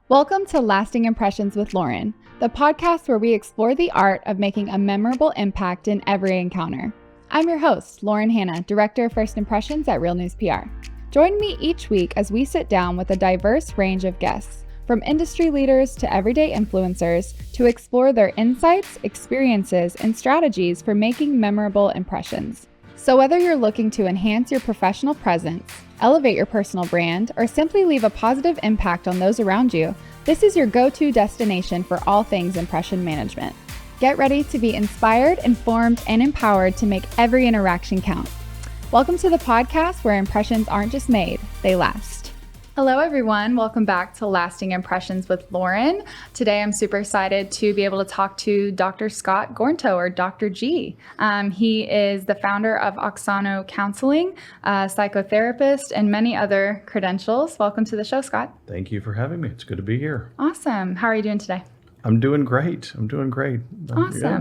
Welcome to Lasting Impressions with Lauren, the podcast where we explore the art of making a memorable impact in every encounter. I'm your host, Lauren Hanna, Director of First Impressions at Real News PR. Join me each week as we sit down with a diverse range of guests, from industry leaders to everyday influencers, to explore their insights, experiences, and strategies for making memorable impressions. So whether you're looking to enhance your professional presence, elevate your personal brand, or simply leave a positive impact on those around you, this is your go-to destination for all things impression management. Get ready to be inspired, informed, and empowered to make every interaction count. Welcome to the podcast where impressions aren't just made, they last. Hello, everyone. Welcome back to Lasting Impressions with Lauren. Today, I'm super excited to be able to talk to Dr. Scott Gornto, or Dr. G. He is the founder of Auxano Counseling, psychotherapist, and many other credentials. Welcome to the show, Scott. Thank you for having me. It's good to be here. Awesome. How are you doing today? I'm doing great. Awesome.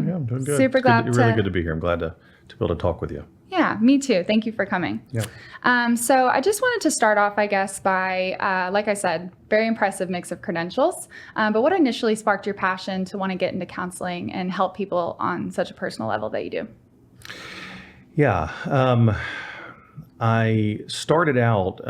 Yeah, I'm doing good. Super glad Really good to be here. I'm glad to be able to talk with you. Yeah, me too. Thank you for coming. Yeah. So I just wanted to start off, I guess, by, like I said, very impressive mix of credentials. But what initially sparked your passion to want to get into counseling and help people on such a personal level that you do? Yeah. I started out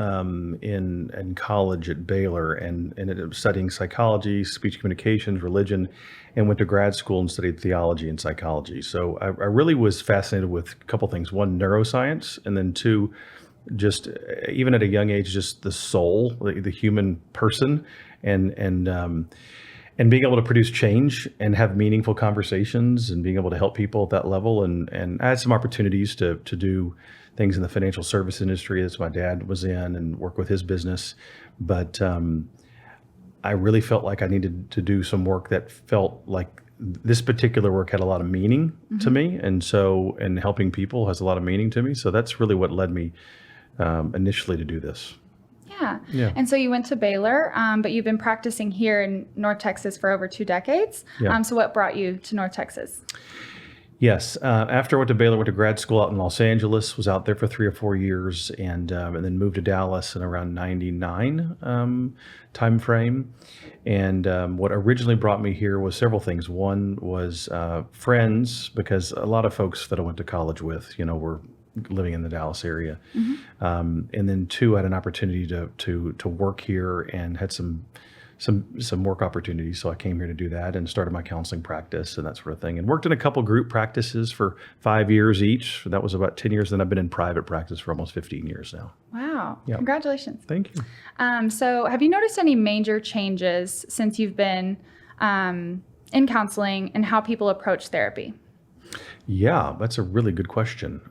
in college at Baylor and ended up studying psychology, speech communications, religion, and went to grad school and studied theology and psychology. So I really was fascinated with a couple things. One, neuroscience, and then two, just even at a young age, just the soul, the human person, and being able to produce change and have meaningful conversations and being able to help people at that level. And I had some opportunities to do things in the financial service industry as my dad was in and work with his business. But I really felt like I needed to do some work that felt like this particular work had a lot of meaning to me. And helping people has a lot of meaning to me. So that's really what led me initially to do this. Yeah. And so you went to Baylor, but you've been practicing here in North Texas for over 2 decades. Yeah. So what brought you to North Texas? Yes. After I went to Baylor, went to grad school out in Los Angeles, was out there for 3 or 4 years, and then moved to Dallas in around 99 time frame. And what originally brought me here was several things. One was friends, because a lot of folks that I went to college with, were living in the Dallas area. And then two, I had an opportunity to work here and had some work opportunities. So I came here to do that and started my counseling practice and that sort of thing, and worked in a couple group practices for 5 years each. That was about 10 years. Then I've been in private practice for almost 15 years now. Wow. Yeah. Congratulations. Thank you. So have you noticed any major changes since you've been in counseling and how people approach therapy? Yeah, that's a really good question.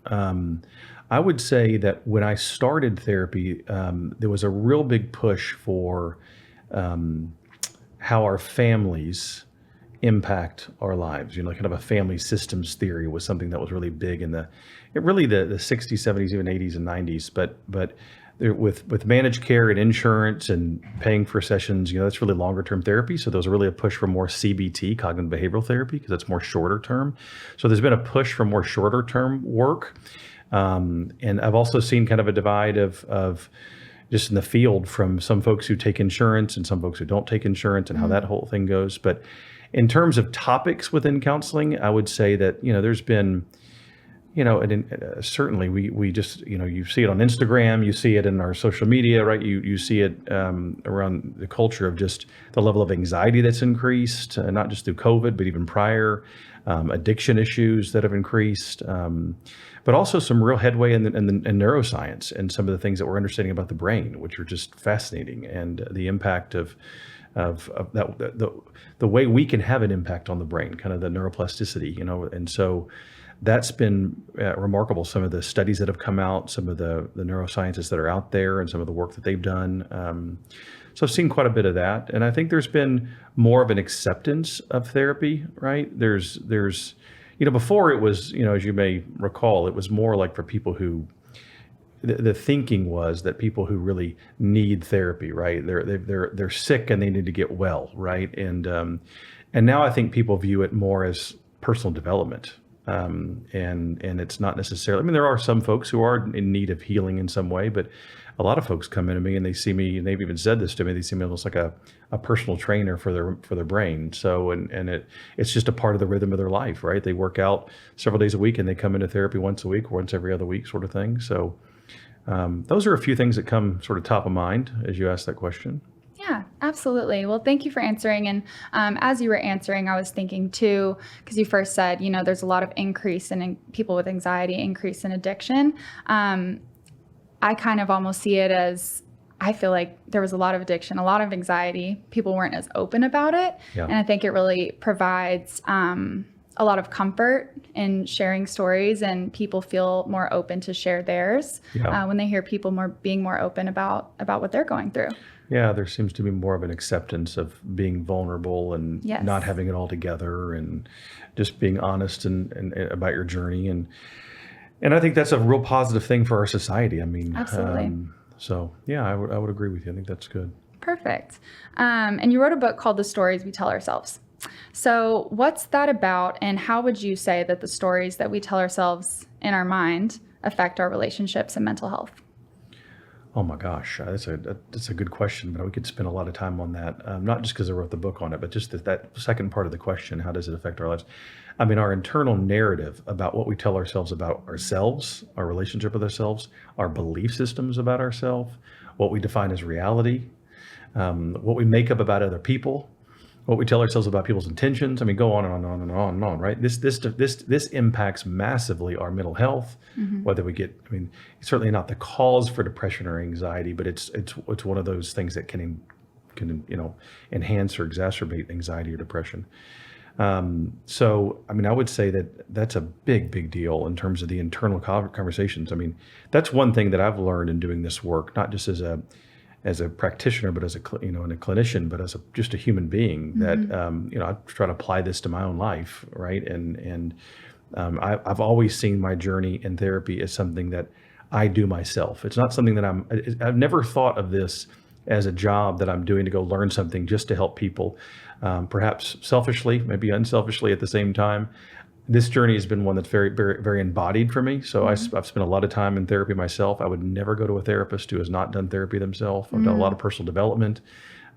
I would say that when I started therapy, there was a real big push for how our families impact our lives. Kind of a family systems theory was something that was really big in the 60s, 70s, even 80s and 90s. But with managed care and insurance and paying for sessions, that's really longer term therapy. So there was really a push for more CBT, cognitive behavioral therapy, because that's more shorter term. So there's been a push for more shorter term work. And I've also seen kind of a divide of just in the field from some folks who take insurance and some folks who don't take insurance, and how that whole thing goes. But in terms of topics within counseling, I would say that, there's been, certainly we just, you see it on Instagram, you see it in our social media, right? You see it around the culture of just the level of anxiety that's increased, not just through COVID, but even prior, addiction issues that have increased, but also some real headway in neuroscience and some of the things that we're understanding about the brain, which are just fascinating, and the impact of that, the way we can have an impact on the brain, kind of the neuroplasticity, and so that's been remarkable. Some of the studies that have come out, some of the neuroscientists that are out there, and some of the work that they've done. So I've seen quite a bit of that, and I think there's been more of an acceptance of therapy, right? There's before it was, as you may recall, it was more like for people who, the thinking was that people who really need therapy, right? They're sick and they need to get well, right? And now I think people view it more as personal development, and it's not necessarily, I mean, there are some folks who are in need of healing in some way, but a lot of folks come into me and they see me, and they've even said this to me, they see me almost like a personal trainer for their brain. So, it's just a part of the rhythm of their life, right? They work out several days a week and they come into therapy once a week, once every other week sort of thing. So those are a few things that come sort of top of mind as you ask that question. Yeah, absolutely. Well, thank you for answering. And as you were answering, I was thinking too, because you first said, there's a lot of increase in people with anxiety, increase in addiction. I kind of almost see it as, I feel like there was a lot of addiction, a lot of anxiety. People weren't as open about it. Yeah. And I think it really provides a lot of comfort in sharing stories, and people feel more open to share theirs when they hear people being more open about what they're going through. Yeah, there seems to be more of an acceptance of being vulnerable and not having it all together, and just being honest and about your journey. And I think that's a real positive thing for our society. I mean, absolutely. So yeah, I would agree with you. I think that's good. Perfect. And you wrote a book called The Stories We Tell Ourselves. So what's that about, and how would you say that the stories that we tell ourselves in our mind affect our relationships and mental health? Oh my gosh, that's a good question, but we could spend a lot of time on that. Not just because I wrote the book on it, but just that second part of the question, how does it affect our lives? I mean, our internal narrative about what we tell ourselves about ourselves, our relationship with ourselves, our belief systems about ourselves, what we define as reality, what we make up about other people, what we tell ourselves about people's intentions. I mean, go on and on and on and on, right? This impacts massively our mental health, whether we get, I mean, it's certainly not the cause for depression or anxiety, but it's one of those things that can enhance or exacerbate anxiety or depression. So, I mean, I would say that's a big deal in terms of the internal conversations. I mean, that's one thing that I've learned in doing this work, not just as a practitioner, but as and a clinician, but as just a human being, that I try to apply this to my own life, right? And I've always seen my journey in therapy as something that I do myself. It's not something that I've never thought of this as a job that I'm doing to go learn something just to help people, perhaps selfishly, maybe unselfishly at the same time. This journey has been one that's very, very, very embodied for me. So I've spent a lot of time in therapy myself. I would never go to a therapist who has not done therapy themselves. I've done a lot of personal development,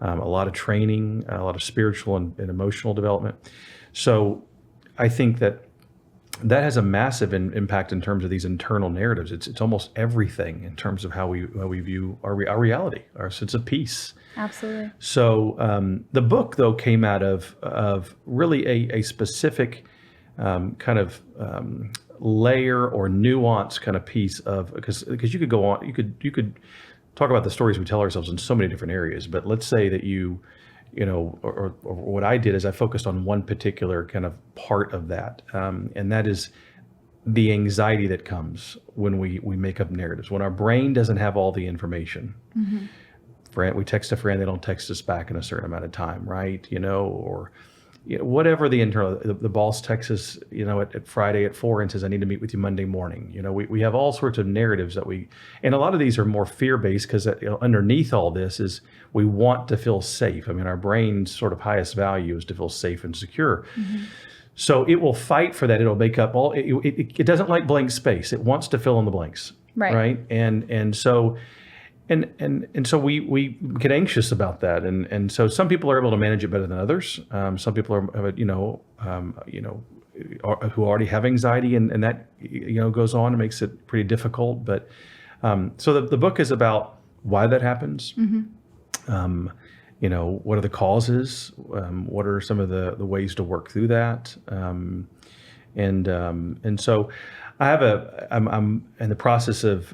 a lot of training, a lot of spiritual and emotional development. So I think that has a massive impact in terms of these internal narratives. It's almost everything in terms of how we view our reality, our sense of peace. Absolutely. So the book, though, came out of really a specific kind of layer or nuance kind of piece of, because you could go on, you could talk about the stories we tell ourselves in so many different areas, but let's say that or what I did is I focused on one particular kind of part of that, and that is the anxiety that comes when we make up narratives, when our brain doesn't have all the information. We text a friend, they don't text us back in a certain amount of time, right? Or whatever the boss texts us, at Friday at 4 and says, I need to meet with you Monday morning. We have all sorts of narratives and a lot of these are more fear-based, because underneath all this is we want to feel safe. I mean, our brain's sort of highest value is to feel safe and secure. So it will fight for that. It'll make up it doesn't like blank space. It wants to fill in the blanks. Right. And so we get anxious about that, and so some people are able to manage it better than others. Some people who already have anxiety, and that goes on and makes it pretty difficult. But so the book is about why that happens. What are the causes? What are some of the ways to work through that? And so I'm in the process of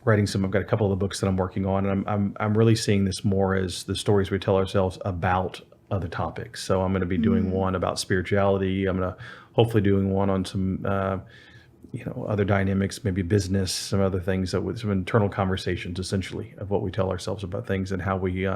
writing some. I've got a couple of the books that I'm working on, and I'm really seeing this more as the stories we tell ourselves about other topics. So I'm going to be doing one about spirituality. I'm going to hopefully doing one on some other dynamics, maybe business, some other things, with some internal conversations, essentially, of what we tell ourselves about things and how we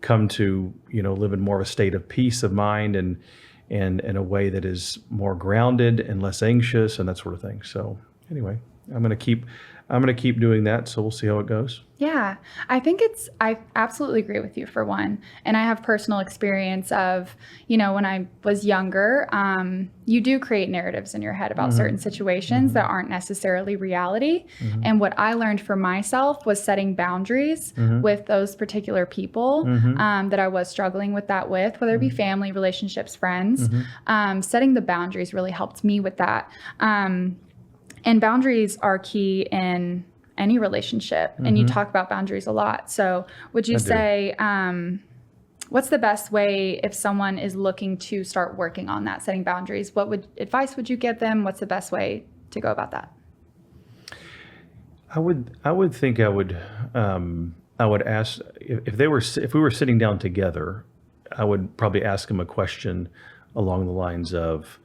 come to live in more of a state of peace of mind and in a way that is more grounded and less anxious and that sort of thing. So anyway, I'm going to keep I'm going to keep doing that. So we'll see how it goes. Yeah, I absolutely agree with you for one. And I have personal experience of, when I was younger, you do create narratives in your head about certain situations that aren't necessarily reality. And what I learned for myself was setting boundaries with those particular people that I was struggling with that with, whether it be family, relationships, friends. Setting the boundaries really helped me with that. And boundaries are key in any relationship. And you talk about boundaries a lot. So would you say, what's the best way if someone is looking to start working on that, setting boundaries? What advice would you give them? What's the best way to go about that? I would think I would ask if we were sitting down together, I would probably ask them a question along the lines of,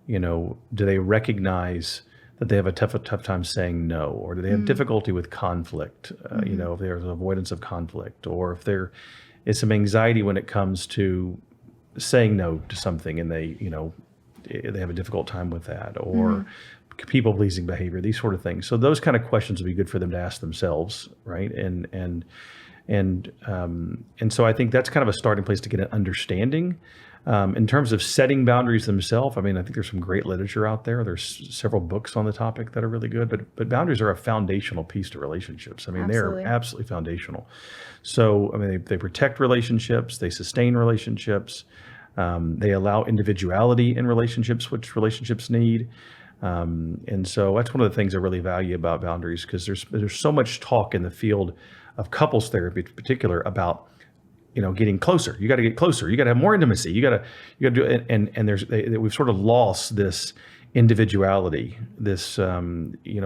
do they recognize that they have a tough time saying no, or do they have difficulty with conflict? If there's avoidance of conflict, or if there is some anxiety when it comes to saying no to something, and they have a difficult time with that, or people-pleasing behavior, these sort of things. So those kind of questions would be good for them to ask themselves, right? And so I think that's kind of a starting place to get an understanding. In terms of setting boundaries themselves, I think there's some great literature out there. There's several books on the topic that are really good, but boundaries are a foundational piece to relationships. They're absolutely foundational. So, they protect relationships, they sustain relationships, they allow individuality in relationships, which relationships need. And so that's one of the things I really value about boundaries, because there's so much talk in the field of couples therapy in particular about getting closer. You got to get closer. You got to have more intimacy. You got to do it. And we've sort of lost this individuality, this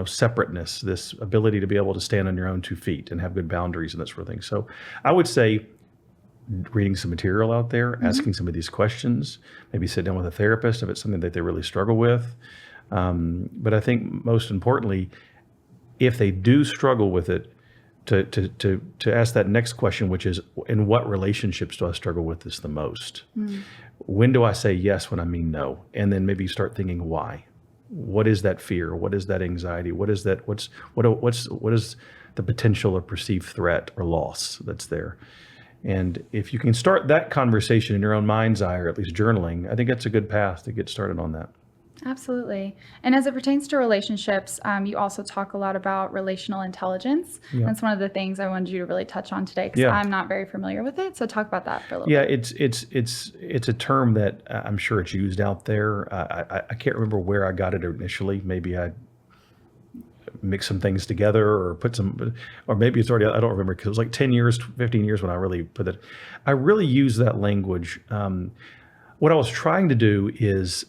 separateness, this ability to be able to stand on your own 2 feet and have good boundaries and that sort of thing. So I would say reading some material out there, asking some of these questions, maybe sit down with a therapist if it's something that they really struggle with. But I think most importantly, if they do struggle with it, to ask that next question, which is, in what relationships do I struggle with this the most? When do I say yes when I mean no? And then maybe start thinking why. What is that fear? What is that anxiety? What is that? What is the potential of perceived threat or loss that's there? And if you can start that conversation in your own mind's eye, or at least journaling, I think that's a good path to get started on that. Absolutely. And as it pertains to relationships, you also talk a lot about relational intelligence. Yeah. That's one of the things I wanted you to really touch on today, because I'm not very familiar with it. So talk about that for a little bit. It's a term that I'm sure it's used out there. I can't remember where I got it initially. Maybe I mixed some things together, or or maybe it's already, I don't remember, because it was like 10 years, 15 years when I really put it. I really use that language. What I was trying to do is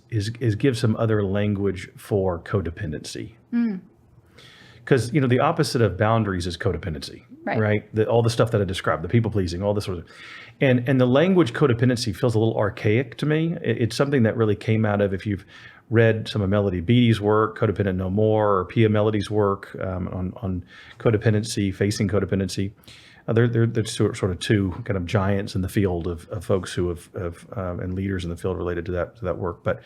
give some other language for codependency. Because, the opposite of boundaries is codependency, right? All the stuff that I described, the people pleasing, all this sort of, and the language codependency feels a little archaic to me. It's something that really came out of, if you've read some of Melody Beattie's work, Codependent No More, or Pia Melody's work on codependency, facing codependency. There's sort of two kind of giants in the field of folks who have and leaders in the field related to that work. But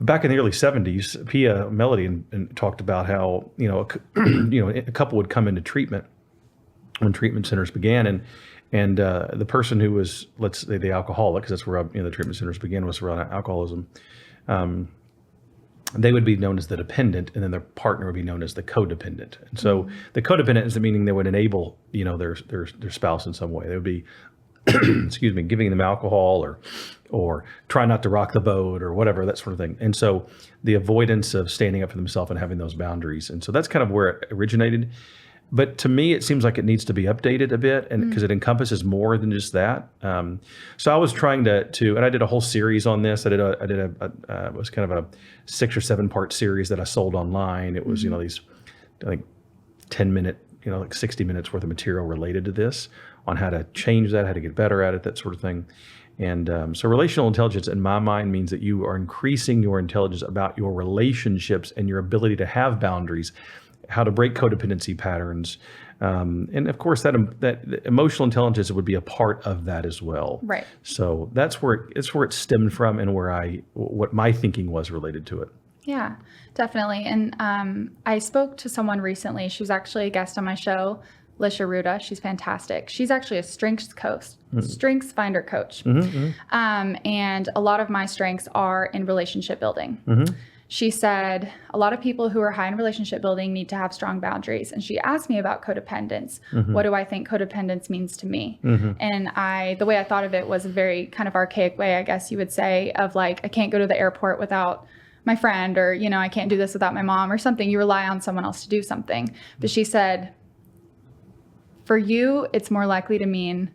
back in the early 70s, Pia Melody and talked about how a couple would come into treatment when treatment centers began, and the person who was, let's say, the alcoholic, because that's where the treatment centers began, was around alcoholism. They would be known as the dependent, and then their partner would be known as the codependent. And so the codependent is the meaning they would enable, their spouse in some way. They would be, giving them alcohol or try not to rock the boat or whatever, that sort of thing. And so the avoidance of standing up for themselves and having those boundaries. And so that's kind of where it originated. But to me, it seems like it needs to be updated a bit, and because it encompasses more than just that. So I was trying to, and I did a whole series on this. It was kind of a 6 or 7 part series that I sold online. It was, these, I think, 10-minute, like 60 minutes worth of material related to this, on how to change that, how to get better at it, that sort of thing. And so relational intelligence, in my mind, means that you are increasing your intelligence about your relationships and your ability to have boundaries, how to break codependency patterns. And of course, that emotional intelligence would be a part of that as well. Right. So that's where it stemmed from, and what my thinking was related to it. Yeah, definitely. And I spoke to someone recently. She was actually a guest on my show, Lisha Ruda. She's fantastic. She's actually a strengths finder coach. And a lot of my strengths are in relationship building. She said a lot of people who are high in relationship building need to have strong boundaries. And she asked me about codependence. What do I think codependence means to me? And the way I thought of it was a very kind of archaic way, I guess you would say, of like, I can't go to the airport without my friend, or, I can't do this without my mom or something. You rely on someone else to do something. But she said, for you, it's more likely to mean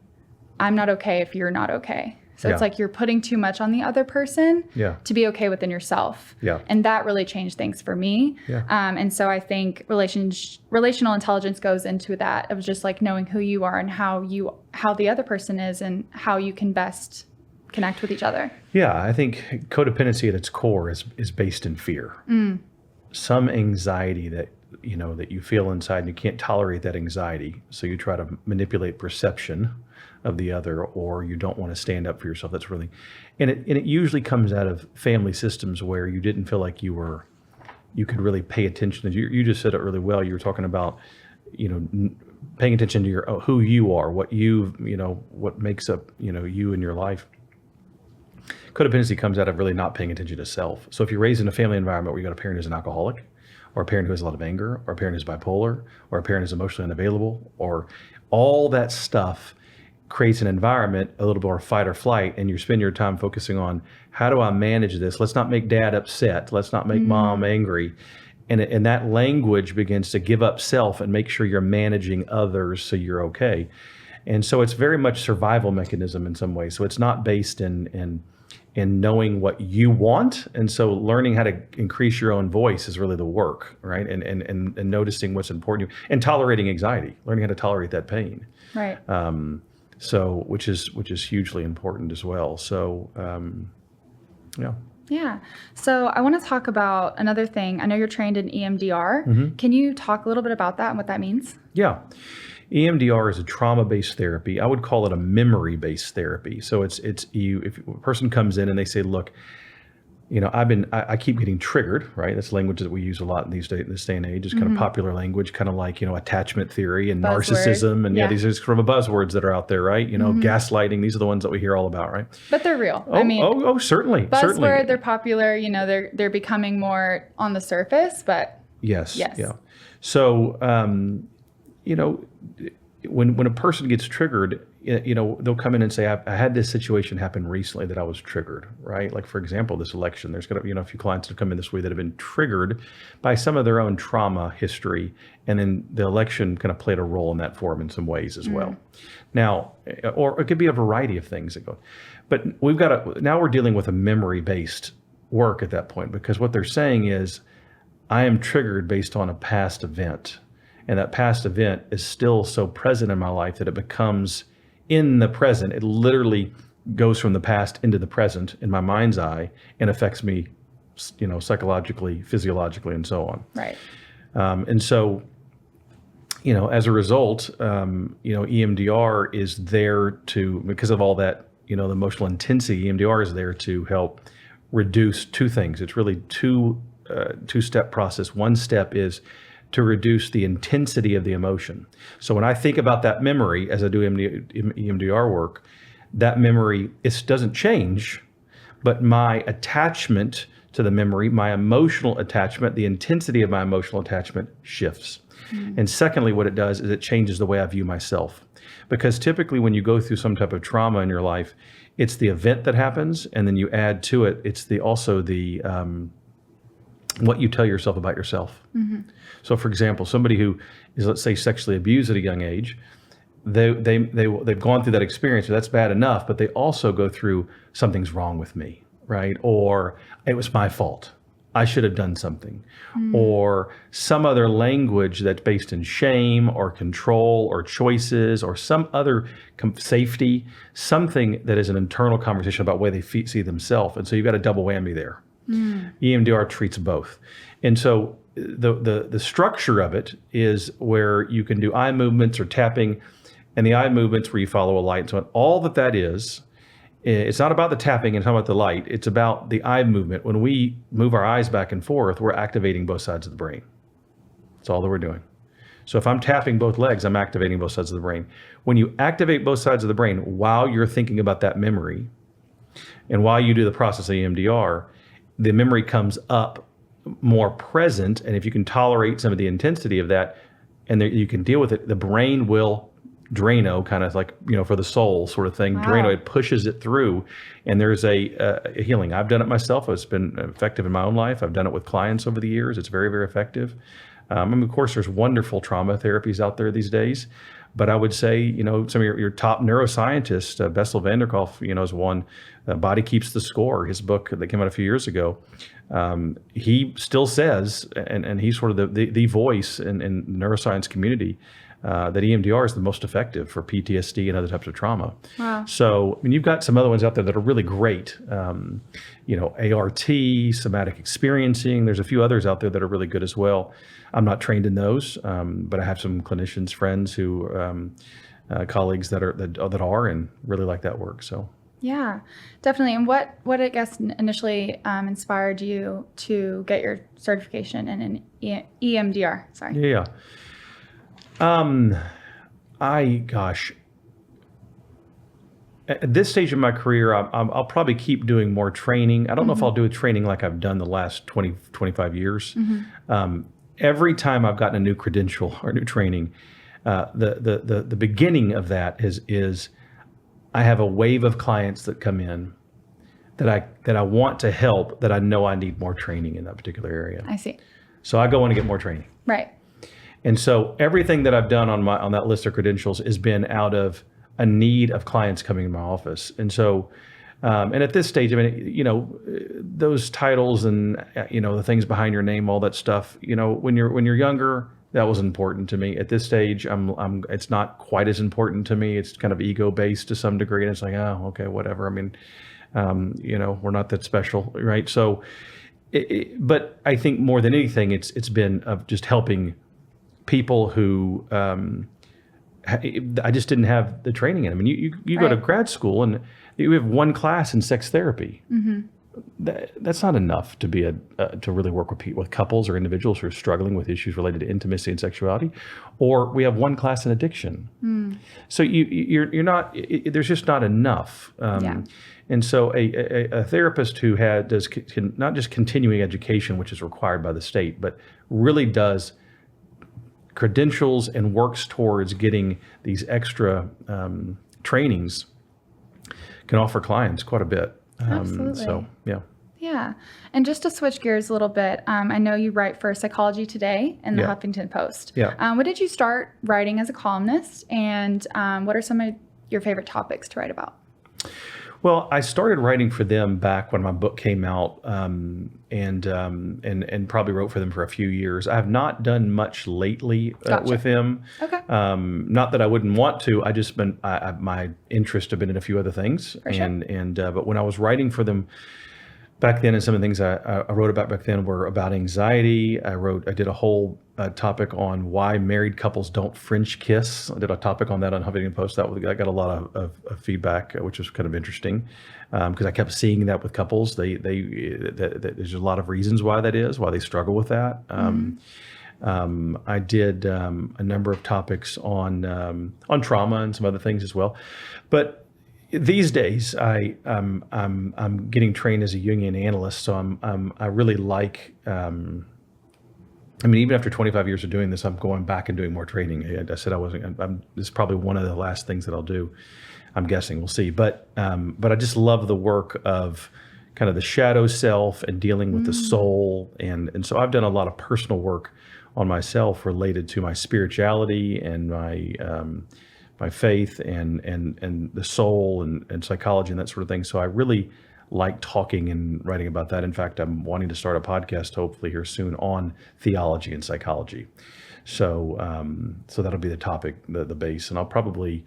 I'm not okay if you're not okay. So it's like you're putting too much on the other person to be okay within yourself. And that really changed things for me. And so I think relational intelligence goes into that, of just like knowing who you are and how the other person is and how you can best connect with each other. Yeah, I think codependency at its core is based in fear. Some anxiety that you feel inside, and you can't tolerate that anxiety. So you try to manipulate perception of the other, or you don't want to stand up for yourself. That's really, and it usually comes out of family systems where you didn't feel like you could really pay attention. You just said it really well. You were talking about, paying attention to who you are, what what makes up, you in your life. Codependency comes out of really not paying attention to self. So if you're raised in a family environment where you got a parent who's an alcoholic, or a parent who has a lot of anger, or a parent who's bipolar, or a parent who's emotionally unavailable, or all that stuff creates an environment, a little more fight or flight, and you spend your time focusing on, how do I manage this? Let's not make dad upset. Let's not make mom angry. And that language begins to give up self and make sure you're managing others so you're okay. And so it's very much survival mechanism in some ways. So it's not based in knowing what you want. And so learning how to increase your own voice is really the work, right? And noticing what's important to you, and tolerating anxiety, learning how to tolerate that pain. Right. So which is hugely important as well. So, yeah. Yeah. So I want to talk about another thing. I know you're trained in EMDR. Can you talk a little bit about that and what that means? Yeah. EMDR is a trauma-based therapy. I would call it a memory-based therapy. So if a person comes in and they say, look, I keep getting triggered, right? That's language that we use a lot in this day and age. It's kind of popular language, kind of like, attachment theory and narcissism. And these are sort of buzzwords that are out there, right? Gaslighting, these are the ones that we hear all about, right? But they're real. Certainly. Buzzword, they're popular, they're becoming more on the surface, but yes. Yeah. So, when a person gets triggered, they'll come in and say, I had this situation happen recently that I was triggered, right? Like, for example, this election, there's going to be, a few clients that have come in this way that have been triggered by some of their own trauma history. And then the election kind of played a role in that for them in some ways as well. Now, or it could be a variety of things that go, but now we're dealing with a memory-based work at that point, because what they're saying is, I am triggered based on a past event. And that past event is still so present in my life that it becomes in the present. It literally goes from the past into the present in my mind's eye and affects me, psychologically, physiologically, and so on. Right. And so, as a result, EMDR is there to, because of all that, the emotional intensity, EMDR is there to help reduce two things. It's really two-step process. One step is to reduce the intensity of the emotion. So when I think about that memory, as I do EMDR work, that memory, it doesn't change, but my attachment to the memory, my emotional attachment, the intensity of my emotional attachment shifts. And secondly, what it does is it changes the way I view myself. Because typically when you go through some type of trauma in your life, it's the event that happens, and then you add to it, it's also the what you tell yourself about yourself. So for example, somebody who is, let's say, sexually abused at a young age, they've gone through that experience, so that's bad enough, but they also go through, something's wrong with me, right? Or it was my fault, I should have done something. Or some other language that's based in shame or control or choices or some other safety, something that is an internal conversation about where they see themselves. And so you've got a double whammy there. EMDR treats both. And so the structure of it is where you can do eye movements or tapping, and the eye movements where you follow a light. So all that is It's not about the tapping and talking about the light. It's about the eye movement. When we move our eyes back and forth, we're activating both sides of the brain. That's all that we're doing. So if I'm tapping both legs, I'm activating both sides of the brain. When you activate both sides of the brain while you're thinking about that memory, and while you do the process of EMDR, the memory comes up more present. And if you can tolerate some of the intensity of that, and you can deal with it, the brain will Drano, kind of like, for the soul sort of thing. Wow. Drano, it pushes it through, and there's a healing. I've done it myself. It's been effective in my own life. I've done it with clients over the years. It's very, very effective. Of course, there's wonderful trauma therapies out there these days. But I would say, some of your top neuroscientists, Bessel van der Kolk, is one. Body Keeps the Score, his book that came out a few years ago. He still says, and he's sort of the voice in the neuroscience community, that EMDR is the most effective for PTSD and other types of trauma. Wow. So, you've got some other ones out there that are really great. ART, somatic experiencing. There's a few others out there that are really good as well. I'm not trained in those, but I have some clinicians, friends who, colleagues that are and really like that work. So. Yeah, definitely. And what I guess initially inspired you to get your certification in an EMDR? Sorry. Yeah. At this stage of my career, I'll probably keep doing more training. I don't know if I'll do a training like I've done the last 20, 25 years. Every time I've gotten a new credential or new training, the beginning of that is I have a wave of clients that come in that I want to help, that I know I need more training in that particular area. I see. So I go in to get more training. Right. And so everything that I've done on that list of credentials has been out of a need of clients coming in my office. And so, and at this stage, those titles and, the things behind your name, all that stuff, when you're younger, that was important to me. At this stage, it's not quite as important to me. It's kind of ego based to some degree. And it's like, oh, okay, whatever. We're not that special, right? So, but I think more than anything, it's been of just helping people who, I just didn't have the training in them. You go to grad school and you have one class in sex therapy. That's not enough to be to really work with couples or individuals who are struggling with issues related to intimacy and sexuality. Or we have one class in addiction. So you're not. There's just not enough. And so a therapist who does not just continuing education, which is required by the state, but really does credentials and works towards getting these extra trainings, can offer clients quite a bit. Absolutely. So, yeah. Yeah. And just to switch gears a little bit, I know you write for Psychology Today and the Huffington Post. Yeah. When did you start writing as a columnist, and what are some of your favorite topics to write about? Well, I started writing for them back when my book came out, and probably wrote for them for a few years. I have not done much lately with them. Okay. Not that I wouldn't want to. I just my interest have been in a few other things. For sure. But when I was writing for them back then, and some of the things I wrote about back then were about anxiety. I did a whole topic on why married couples don't French kiss. I did a topic on that on Huffington Post. I got a lot of feedback, which was kind of interesting, because I kept seeing that with couples. There's a lot of reasons why they struggle with that. I did a number of topics on trauma and some other things as well, but these days, I'm getting trained as a Jungian analyst, so I really like. Even after 25 years of doing this, I'm going back and doing more training. I said I wasn't. This is probably one of the last things that I'll do. I'm guessing, we'll see. But I just love the work of kind of the shadow self and dealing with the soul, and so I've done a lot of personal work on myself related to my spirituality and my faith and the soul and psychology and that sort of thing. So I really like talking and writing about that. In fact, I'm wanting to start a podcast hopefully here soon on theology and psychology. So that'll be the topic, the base. And I'll probably,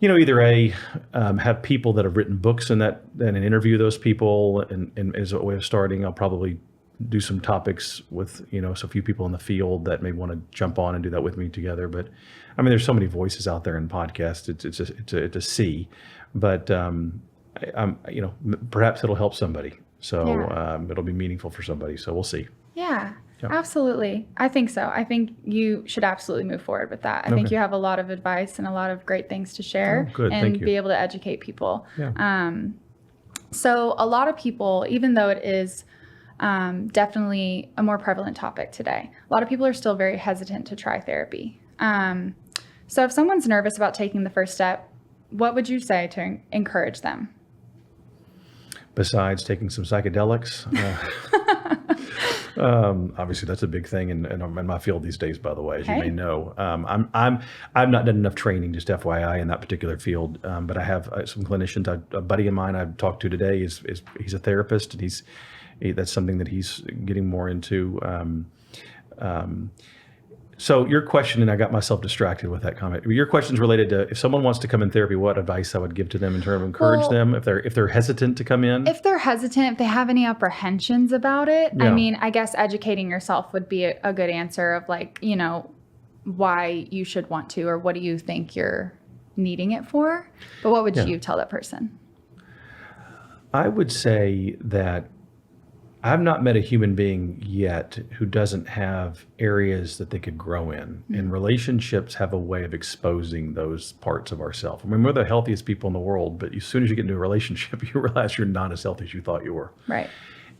either have people that have written books and interview those people, and as a way of starting, I'll probably do some topics with, so a few people in the field that may want to jump on and do that with me together. But there's so many voices out there in podcasts. It's a sea, but perhaps it'll help somebody. So Yeah. it'll be meaningful for somebody. So we'll see. Yeah, Yeah. absolutely. I think so. I think you should absolutely move forward with that. I think Okay. you have a lot of advice and a lot of great things to share Oh, good. and Thank you. be able to educate people. Yeah. So a lot of people, even though it is definitely a more prevalent topic today, a lot of people are still very hesitant to try therapy. So if someone's nervous about taking the first step, what would you say to encourage them? Besides taking some psychedelics, obviously that's a big thing in my field these days. By the way, as you may know, I've not done enough training, just FYI, in that particular field. But I have some clinicians. A buddy of mine I've talked to today he's a therapist, and that's something that he's getting more into. So your question, and I got myself distracted with that comment. Your question is related to if someone wants to come in therapy, what advice I would give to them in terms of encourage them if they're hesitant to come in? If they're hesitant, if they have any apprehensions about it, Yeah. I mean, I guess educating yourself would be a good answer of why you should want to, or what do you think you're needing it for? But what would you tell that person? I would say that I've not met a human being yet who doesn't have areas that they could grow in. And relationships have a way of exposing those parts of ourselves. I mean, we're the healthiest people in the world, but as soon as you get into a relationship, you realize you're not as healthy as you thought you were. Right.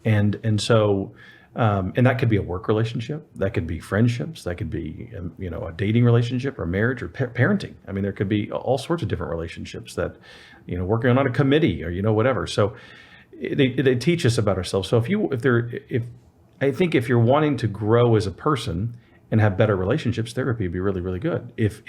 And that could be a work relationship, that could be friendships, that could be a dating relationship or marriage or parenting. I mean, there could be all sorts of different relationships that working on a committee or whatever. So they teach us about ourselves. So if you're wanting to grow as a person and have better relationships, therapy would be really, really good. If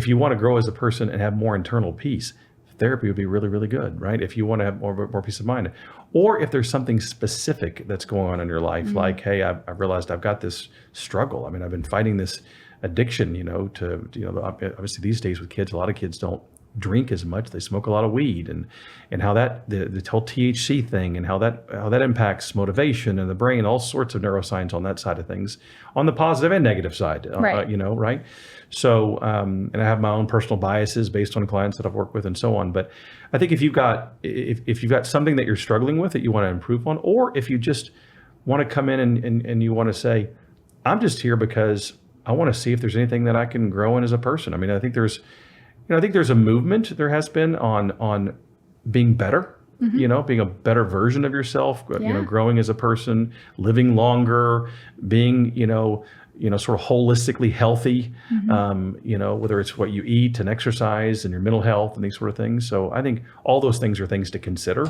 you want to grow as a person and have more internal peace, therapy would be really, really good, right? If you want to have more peace of mind, or if there's something specific that's going on in your life, like, hey, I've realized I've got this struggle. I mean, I've been fighting this addiction, obviously these days with kids, a lot of kids don't drink as much. They smoke a lot of weed, and how that the whole THC thing and how that impacts motivation and the brain, all sorts of neuroscience on that side of things, on the positive and negative side, Right. Right? So, and I have my own personal biases based on clients that I've worked with and so on. But I think if you've got something that you're struggling with that you want to improve on, or if you just want to come in and you want to say, I'm just here because I want to see if there's anything that I can grow in as a person. I mean, I think there's a movement there has been on being better, being a better version of yourself, growing as a person, living longer, being, sort of holistically healthy, whether it's what you eat and exercise and your mental health and these sort of things. So I think all those things are things to consider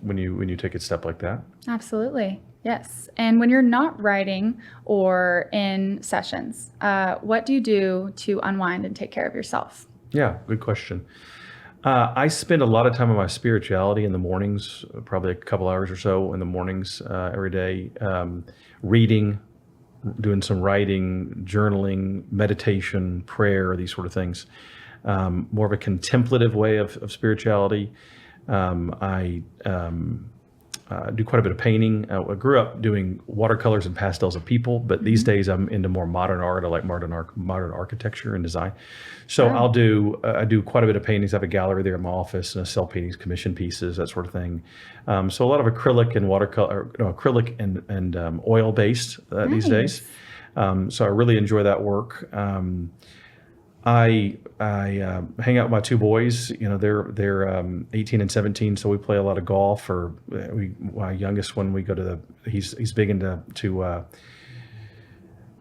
when you take a step like that. Absolutely. Yes. And when you're not writing or in sessions, what do you do to unwind and take care of yourself? Yeah, good question. I spend a lot of time on my spirituality in the mornings, probably a couple hours or so in the mornings every day, reading, doing some writing, journaling, meditation, prayer, these sort of things. More of a contemplative way of spirituality. I do quite a bit of painting. I grew up doing watercolors and pastels of people, but these days I'm into more modern art. I like modern architecture and design. So I do quite a bit of paintings. I have a gallery there in my office, and I sell paintings, commission pieces, that sort of thing. So a lot of acrylic and watercolor, acrylic and oil based these days. So I really enjoy that work. I hang out with my two boys. They're 18 and 17, so we play a lot of golf. Or my youngest one, we go to he's big into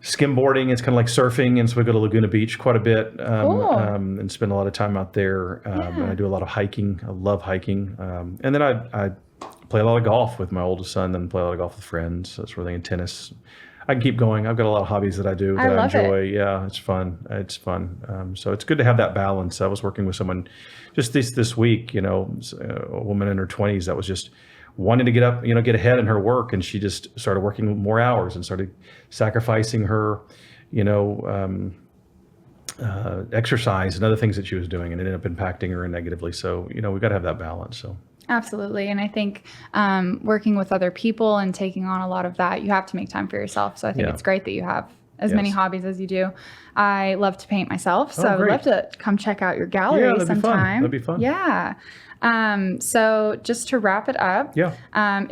skimboarding. It's kind of like surfing, and so we go to Laguna Beach quite a bit, and spend a lot of time out there. And I do a lot of hiking. I love hiking, and then I play a lot of golf with my oldest son. Then play a lot of golf with friends. That's really in tennis. I can keep going. I've got a lot of hobbies that I do that I enjoy. Yeah, it's fun. So it's good to have that balance. I was working with someone just this week, a woman in her 20s that was just wanting to get up, get ahead in her work. And she just started working more hours and started sacrificing her, exercise and other things that she was doing, and it ended up impacting her negatively. So, we've got to have that balance. So. Absolutely. And I think working with other people and taking on a lot of that, you have to make time for yourself. So I think it's great that you have as many hobbies as you do. I love to paint myself, so I would great. love to come check out your gallery that'd sometime. That'd be fun. Yeah. So just to wrap it up,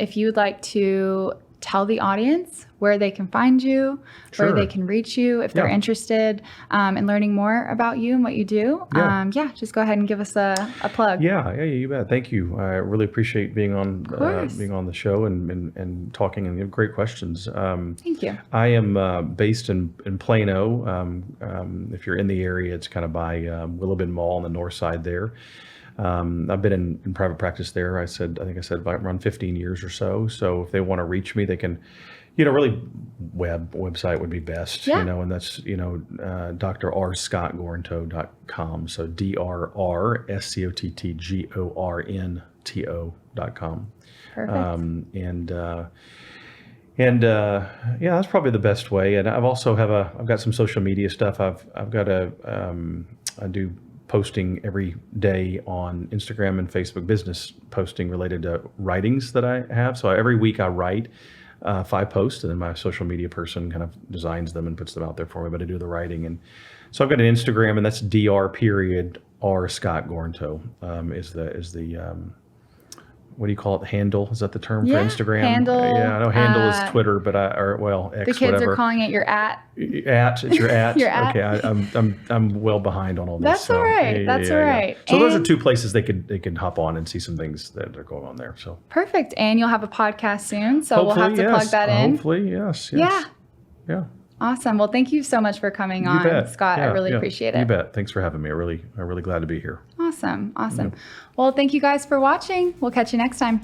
if you would like to tell the audience where they can find you, where they can reach you if they're interested in learning more about you and what you do. Just go ahead and give us a plug. Yeah, you bet. Thank you. I really appreciate being on the show and talking, and you have great questions. Thank you. I am based in Plano. If you're in the area, it's kind of by Willow Bend Mall on the north side there. I've been in private practice there. I think I said about around 15 years or so. So if they want to reach me, they can, really website would be best, and that's, drrscottgornto.com. So drrscottgornto.com. Perfect. That's probably the best way. And I've also I've got some social media stuff. I've got I do posting every day on Instagram and Facebook, business posting related to writings that I have. So every week I write 5 posts, and then my social media person kind of designs them and puts them out there for me, but I do the writing. And so I've got an Instagram, and that's Dr. Scott Gornto is the what do you call it? Handle? Is that the term for Instagram? Handle. Yeah, I know handle is Twitter, but X, the kids whatever. are calling it your @. It's your @ Your @ Okay, I'm well behind on all this. That's all right. That's all right. So those are 2 places they can hop on and see some things that are going on there. So perfect. And you'll have a podcast soon, so we'll have to plug that in. Hopefully, yes. Yeah. Yeah. Awesome. Well, thank you so much for coming on, Scott. I really appreciate it. You bet. Thanks for having me. I'm really glad to be here. Awesome. Well, thank you guys for watching. We'll catch you next time.